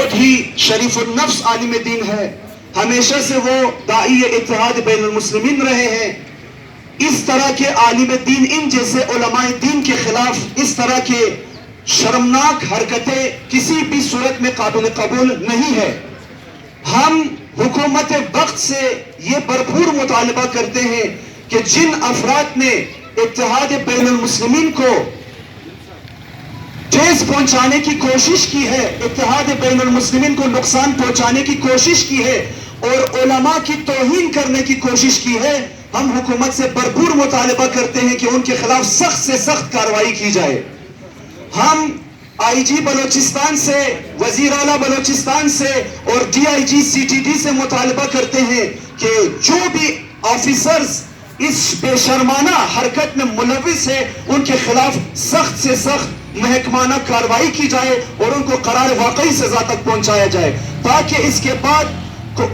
بہت ہی شریف النفس عالم دین ہے، ہمیشہ سے وہ داعی اتحاد بین المسلمین رہے ہیں۔ اس طرح کے عالم دین، ان جیسے علماء دین کے خلاف اس طرح کے شرمناک حرکتیں کسی بھی صورت میں قابل قبول نہیں ہے۔ ہم حکومت وقت سے یہ بھرپور مطالبہ کرتے ہیں کہ جن افراد نے اتحاد بین المسلمین کو ٹھیس پہنچانے کی کوشش کی ہے، اتحاد بین المسلمین کو نقصان پہنچانے کی کوشش کی ہے اور علماء کی توہین کرنے کی کوشش کی ہے، ہم حکومت سے بھرپور مطالبہ کرتے ہیں کہ ان کے خلاف سخت سے سخت کارروائی کی جائے۔ ہم آئی جی بلوچستان سے، وزیر اعلیٰ بلوچستان سے اور D I G C T D سے مطالبہ کرتے ہیں کہ جو بھی آفیسرز اس بے شرمانہ حرکت میں ملوث ہے ان کے خلاف سخت سے سخت محکمانہ کارروائی کی جائے اور ان کو قرار واقعی سزا تک پہنچایا جائے، تاکہ اس کے بعد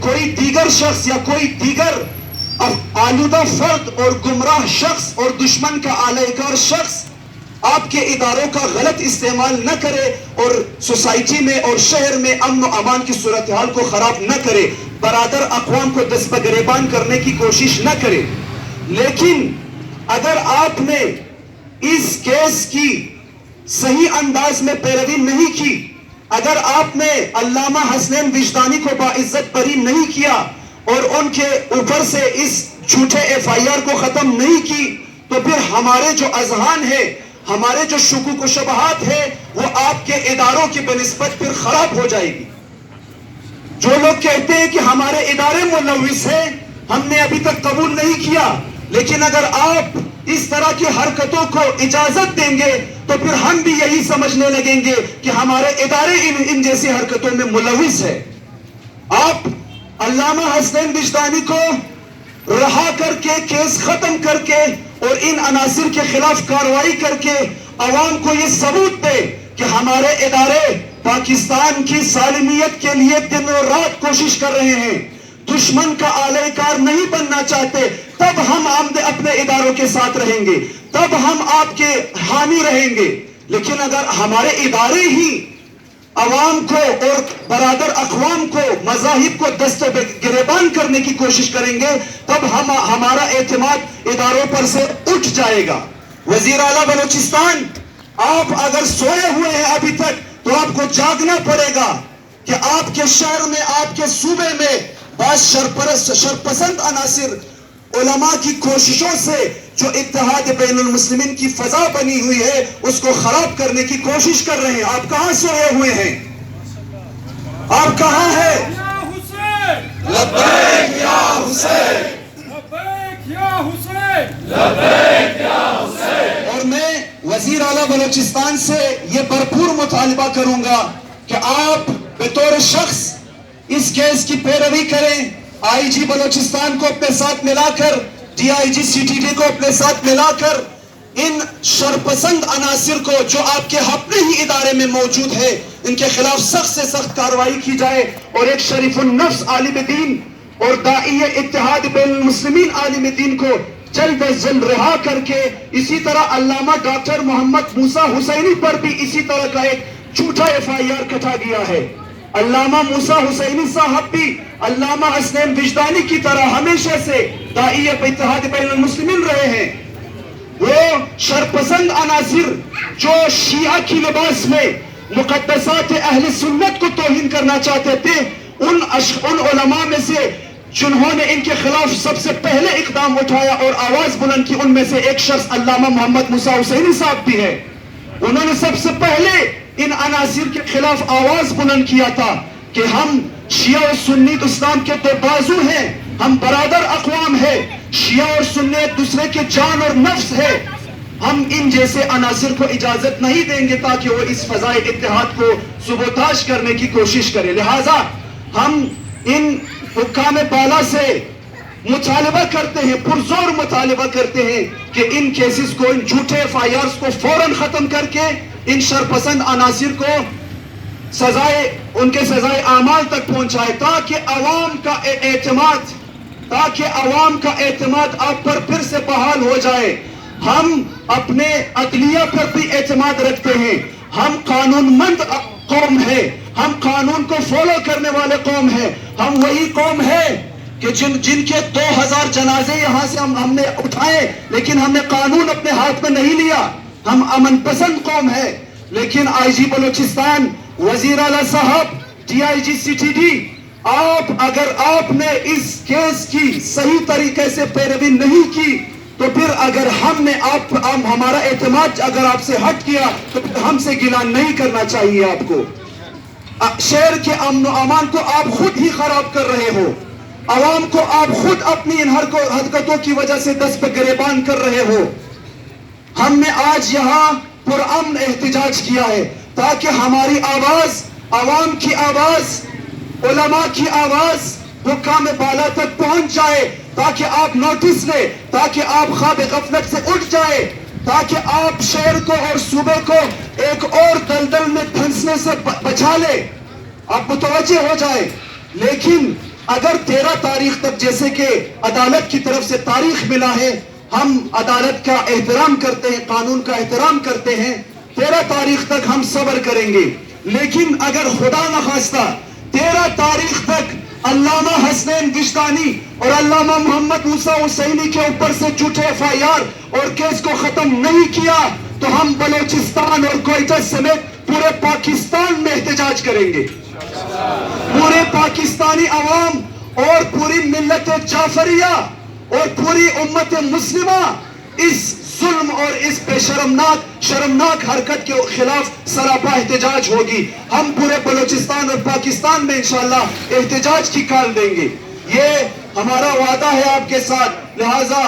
کوئی دیگر شخص یا کوئی دیگر آلودہ فرد اور گمراہ شخص اور دشمن کا اعلی کار شخص آپ کے اداروں کا غلط استعمال نہ کرے اور سوسائٹی میں اور شہر میں امن و امان کی صورتحال کو خراب نہ کرے، برادر اقوام کو دست بگریبان کرنے کی کوشش نہ کرے۔ لیکن اگر آپ نے اس کیس کی صحیح انداز میں پیروی نہیں کی، اگر آپ نے علامہ حسنین وجدانی کو باعزت بری نہیں کیا اور ان کے اوپر سے اس جھوٹے ایف آئی آر کو ختم نہیں کی، تو پھر ہمارے جو اذہان ہے، ہمارے جو شکوک و شبہات ہے، وہ آپ کے اداروں کی بنسبت پھر خراب ہو جائے گی۔ جو لوگ کہتے ہیں کہ ہمارے ادارے ملوث ہیں، ہم نے ابھی تک قبول نہیں کیا، لیکن اگر آپ اس طرح کی حرکتوں کو اجازت دیں گے تو پھر ہم بھی یہی سمجھنے لگیں گے کہ ہمارے ادارے ان جیسی حرکتوں میں ملوث ہے۔ آپ علامہ حسنین وجدانی کو رہا کر کے، کیس ختم کر کے اور ان عناصر کے خلاف کارروائی کر کے عوام کو یہ ثبوت دے کہ ہمارے ادارے پاکستان کی سالمیت کے لیے دن و رات کوشش کر رہے ہیں، دشمن کا اعلی کار نہیں بننا چاہتے، تب ہم اپنے اداروں کے ساتھ رہیں گے، تب ہم آپ کے حامی رہیں گے۔ لیکن اگر ہمارے ادارے ہی عوام کو اور برادر اقوام کو، مذاہب کو دست گریبان کرنے کی کوشش کریں گے، تب ہمارا اعتماد اداروں پر سے اٹھ جائے گا۔ وزیر اعلیٰ بلوچستان، آپ اگر سوئے ہوئے ہیں ابھی تک تو آپ کو جاگنا پڑے گا کہ آپ کے شہر میں، آپ کے صوبے میں بعض شرپسند عناصر علماء کی کوششوں سے جو اتحاد بین المسلمین کی فضا بنی ہوئی ہے اس کو خراب کرنے کی کوشش کر رہے ہیں۔ آپ کہاں سوئے ہوئے ہیں؟ آپ کہاں ہیں؟ لبیک یا حسین، لبیک یا حسین، لبیک یا حسین۔ اور میں وزیر اعلیٰ بلوچستان سے یہ بھرپور مطالبہ کروں گا کہ آپ بطور شخص اس کیس کی پیروی کریں، آئی جی بلوچستان کو اپنے ساتھ ملا کر، D I G C T D کو اپنے ساتھ ملا کر ان شرپسند عناصر کو جو آپ کے اپنے ہی ادارے میں موجود ہے ان کے خلاف سخت سے سخت کارروائی کی جائے اور ایک شریف النفس عالم دین اور داعی اتحاد بین المسلمین عالم دین کو جلد از جلد رہا کر کے، اسی طرح علامہ ڈاکٹر محمد موسیٰ حسینی پر بھی اسی طرح کا ایک جھوٹا ایف آئی آر کٹا گیا ہے۔ علامہ موسیٰ حسینی صاحب بھی علامہ حسنین وجدانی کی طرح ہمیشہ سے داعی اتحاد بین المسلمین رہے ہیں۔ وہ شرپسند عناصر جو شیعہ کی لباس میں مقدسات اہل سنت کو توہین کرنا چاہتے تھے، ان علماء میں سے جنہوں نے ان کے خلاف سب سے پہلے اقدام اٹھایا اور آواز بلند کی، ان میں سے ایک شخص علامہ محمد موسیٰ حسینی صاحب بھی ہے۔ انہوں نے سب سے پہلے ان عناصر کے خلاف آواز بلند کیا تھا کہ ہم شیعہ اور سنی اسلام کے دو بازو ہیں، ہم برادر اقوام ہیں، شیعہ اور سنی ایک دوسرے کے جان اور نفس ہے، ہم ان جیسے عناصر کو اجازت نہیں دیں گے تاکہ وہ اس فضائے اتحاد کو سبوتاژ کرنے کی کوشش کرے۔ لہٰذا ہم ان حکام بالا سے مطالبہ کرتے ہیں، پرزور مطالبہ کرتے ہیں کہ ان کیسز کو، ان جھوٹے ایف آئی آرز کو فوراً ختم کر کے ان شرپسند عناصر کو ان کے سزائے اعمال تک پہنچائے تاکہ عوام کا اعتماد آپ پر پھر سے بحال ہو جائے۔ ہم اپنے عدلیہ پر بھی اعتماد رکھتے ہیں، ہم قانون مند قوم ہیں، ہم قانون کو فالو کرنے والے قوم ہیں. ہم وہی قوم ہے کہ جن کے 2000 جنازے یہاں سے ہم نے اٹھائے لیکن ہم نے قانون اپنے ہاتھ میں نہیں لیا. ہم امن پسند قوم ہے. لیکن آئی جی بلوچستان، وزیر اعلیٰ صاحب، D I G C T D, اگر آپ نے اس کیس کی صحیح طریقے سے پیروی نہیں کی تو پھر اگر ہمارا اعتماد اگر آپ سے ہٹ کیا تو پھر ہم سے گلا نہیں کرنا چاہیے. آپ کو شہر کے امن و امان کو آپ خود ہی خراب کر رہے ہو. عوام کو آپ خود اپنی ان حرکتوں کی وجہ سے دست پہ گریبان کر رہے ہو. ہم نے آج یہاں پرامن احتجاج کیا ہے تاکہ ہماری آواز، عوام کی آواز، علماء کی آواز حکام بالا تک پہنچ جائے، تاکہ آپ نوٹس لیں، تاکہ آپ خواب غفلت سے اٹھ جائے، تاکہ آپ شہر کو اور صوبے کو ایک اور دلدل میں پھنسنے سے بچا لے، آپ متوجہ ہو جائے. لیکن اگر 13 تاریخ تک، جیسے کہ عدالت کی طرف سے تاریخ ملا ہے، ہم عدالت کا احترام کرتے ہیں، قانون کا احترام کرتے ہیں، 13 تاریخ تک ہم صبر کریں گے. لیکن اگر خدا نخواستہ 13 تاریخ تک علامہ حسنین وجدانی اور علامہ محمد موسیٰ حسینی کے اوپر سے جھوٹے FIR اور کیس کو ختم نہیں کیا تو ہم بلوچستان اور کوئٹہ سمیت پورے پاکستان میں احتجاج کریں گے. پورے پاکستانی عوام اور پوری ملت جعفریہ اور پوری امت مسلمہ اس ظلم اور اس بے شرمناک حرکت کے خلاف سراپا احتجاج ہوگی. ہم پورے بلوچستان اور پاکستان میں انشاءاللہ احتجاج کی کال دیں گے. یہ ہمارا وعدہ ہے آپ کے ساتھ، لہٰذا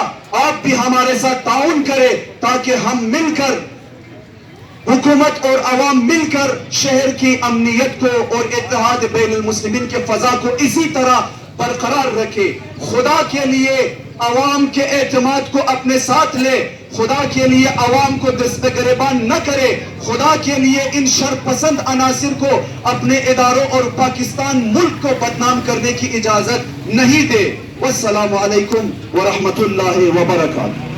آپ بھی ہمارے ساتھ تعاون کریں تاکہ ہم مل کر، حکومت اور عوام مل کر شہر کی امنیت کو اور اتحاد بین المسلمین کے فضا کو اسی طرح برقرار رکھے. خدا کے لیے عوام کے اعتماد کو اپنے ساتھ لے، خدا کے لیے عوام کو دست گریبان نہ کرے، خدا کے لیے ان شر پسند عناصر کو اپنے اداروں اور پاکستان ملک کو بدنام کرنے کی اجازت نہیں دے. والسلام علیکم ورحمۃ اللہ وبرکاتہ.